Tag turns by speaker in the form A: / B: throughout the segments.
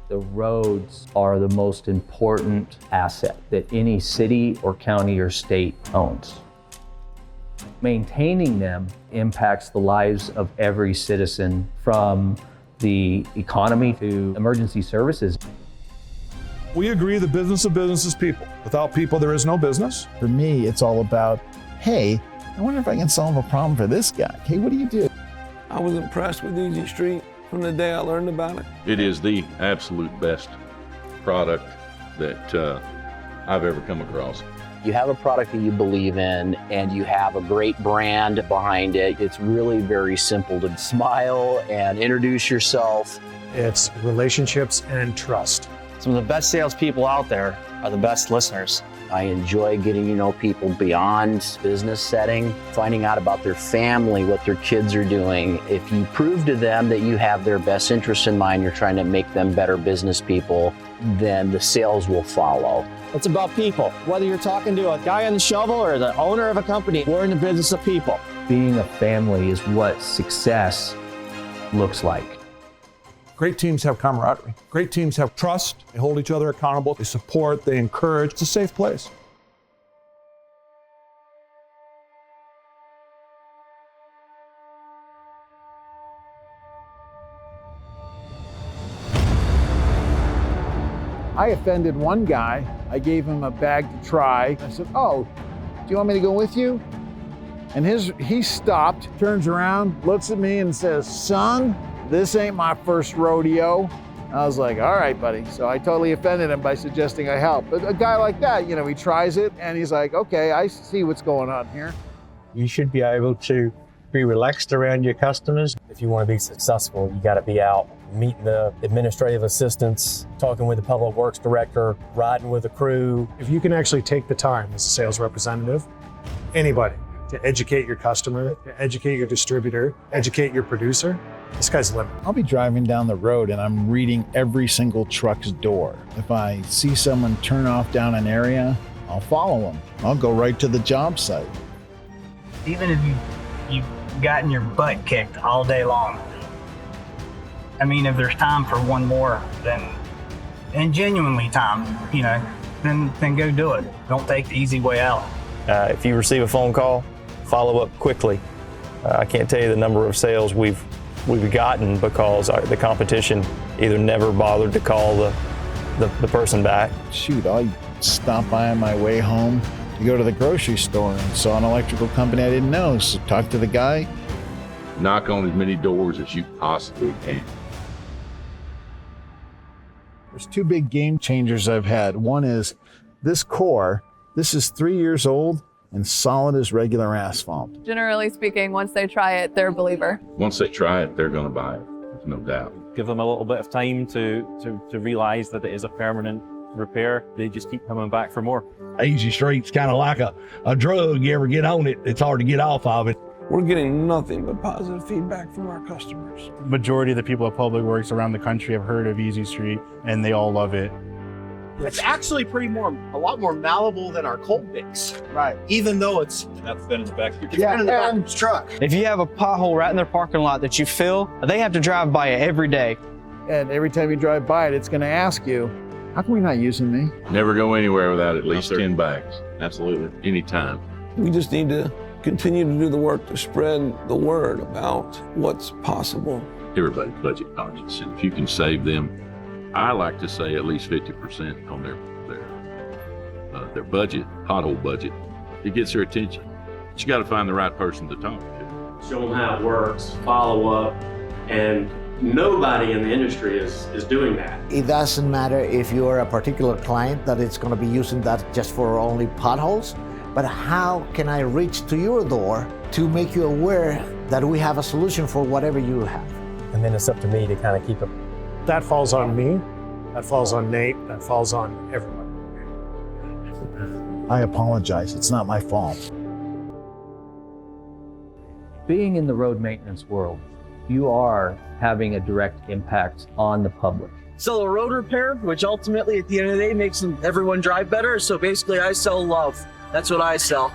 A: The roads are the most important asset that any city or county or state owns. Maintaining them impacts the lives of every citizen, from the economy to emergency services.
B: We agree the business of business is people. Without people, there is no business.
C: For me, it's all about, hey, I wonder if I can solve a problem for this guy. Hey, what do you do?
D: I was impressed with Easy Street from the day I learned about it.
E: It is the absolute best product that I've ever come across.
F: You have a product that you believe in and you have a great brand behind it. It's really very simple to smile and introduce yourself.
G: It's relationships and trust.
H: Some of the best salespeople out there are the best listeners.
F: I enjoy getting to know people beyond business setting, finding out about their family, what their kids are doing. If you prove to them that you have their best interests in mind, you're trying to make them better business people, then the sales will follow.
H: It's about people. Whether you're talking to a guy on the shovel or the owner of a company, we're in the business of people.
A: Being a family is what success looks like.
B: Great teams have camaraderie. Great teams have trust. They hold each other accountable. They support, they encourage. It's a safe place.
C: I offended one guy. I gave him a bag to try. I said, oh, do you want me to go with you? And he stopped, turns around, looks at me and says, son, this ain't my first rodeo. I was like, all right, buddy. So I totally offended him by suggesting I help. But a guy like that, you know, he tries it and he's like, okay, I see what's going on here.
I: You should be able to be relaxed around your customers.
J: If you want to be successful, you got to be out meeting the administrative assistants, talking with the public works director, riding with the crew.
G: If you can actually take the time as a sales representative, anybody, to educate your customer, to educate your distributor, educate your producer, the sky's the limit.
C: I'll be driving down the road and I'm reading every single truck's door. If I see someone turn off down an area, I'll follow them. I'll go right to the job site.
K: Even if you've gotten your butt kicked all day long, I mean, if there's time for one more, and genuinely time, you know, then go do it. Don't take the easy way out.
J: If you receive a phone call, follow up quickly. I can't tell you the number of sales we've gotten because the competition either never bothered to call the person back.
C: Shoot, I stopped by on my way home to go to the grocery store and saw an electrical company I didn't know, so talked to the guy.
E: Knock on as many doors as you possibly can.
C: There's two big game changers I've had. One is this core. This is 3 years old and solid as regular asphalt.
L: Generally speaking, once they try it, they're a believer.
E: Once they try it, they're going to buy it. There's no doubt.
I: Give them a little bit of time to realize that it is a permanent repair. They just keep coming back for more.
M: Easy Street's kind of like a drug. You ever get on it, it's hard to get off of it.
D: We're getting nothing but positive feedback from our customers.
N: Majority of the people at Public Works around the country have heard of Easy Street and they all love it.
H: It's actually a lot more malleable than our cold mix.
C: Right.
H: Even though it's
I: been in the back of your
H: been in the back of the truck. If you have a pothole right in their parking lot that you fill, they have to drive by it every day.
C: And every time you drive by it, it's going to ask you, how come you're not using me?
E: Never go anywhere without at least 10 bags. Absolutely. Anytime.
D: We just need to continue to do the work to spread the word about what's possible.
E: Everybody's budget conscious, and if you can save them, I like to say at least 50% on their budget, pothole budget, it gets their attention. But you got to find the right person to talk to.
O: Show them how it works, follow up, and nobody in the industry is doing that.
P: It doesn't matter if you're a particular client that it's going to be using that just for only potholes, but how can I reach to your door to make you aware that we have a solution for whatever you have?
J: And then it's up to me to kind of keep it.
G: That falls on me, that falls on Nate, that falls on everyone.
C: I apologize, it's not my fault.
A: Being in the road maintenance world, you are having a direct impact on the public.
H: Sell a road repair, which ultimately at the end of the day makes everyone drive better. So basically I sell love. That's what I sell.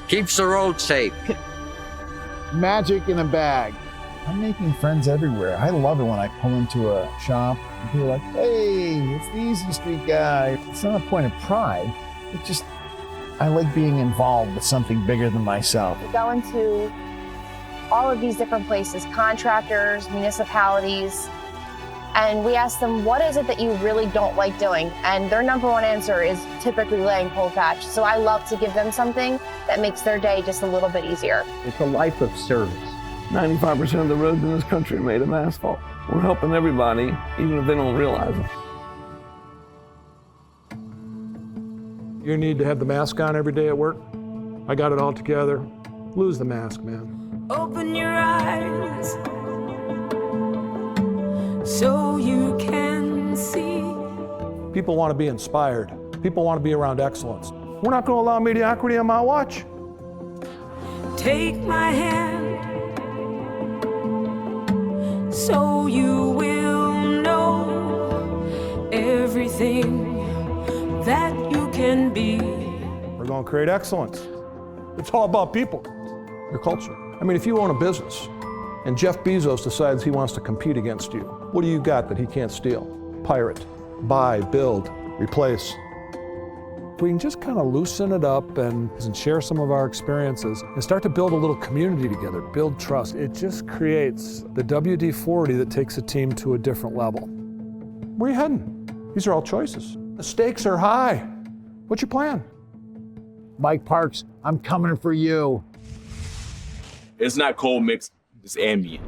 F: Keeps the road safe.
C: Magic in a bag. I'm making friends everywhere. I love it when I pull into a shop and people are like, hey, it's the Easy Street guy. It's not a point of pride. It's just, I like being involved with something bigger than myself.
Q: We go into all of these different places, contractors, municipalities, and we ask them, what is it that you really don't like doing? And their number one answer is typically laying cold patch. So I love to give them something that makes their day just a little bit easier.
A: It's a life of service.
D: 95% of the roads in this country are made of asphalt. We're helping everybody, even if they don't realize it.
B: You need to have the mask on every day at work. I got it all together. Lose the mask, man.
R: Open your eyes so you can see.
B: People want to be inspired. People want to be around excellence. We're not going to allow mediocrity on my watch.
R: Take my hand so you will know everything that you can be.
B: We're going to create excellence. It's all about people, your culture. I mean, if you own a business and Jeff Bezos decides he wants to compete against you, what do you got that he can't steal? Pirate, buy, build, replace. We can just kind of loosen it up and share some of our experiences and start to build a little community together, build trust. It just creates the WD-40 that takes a team to a different level. Where are you heading? These are all choices. The stakes are high. What's your plan?
C: Mike Parks, I'm coming for you.
S: It's not cold mix, it's ambient.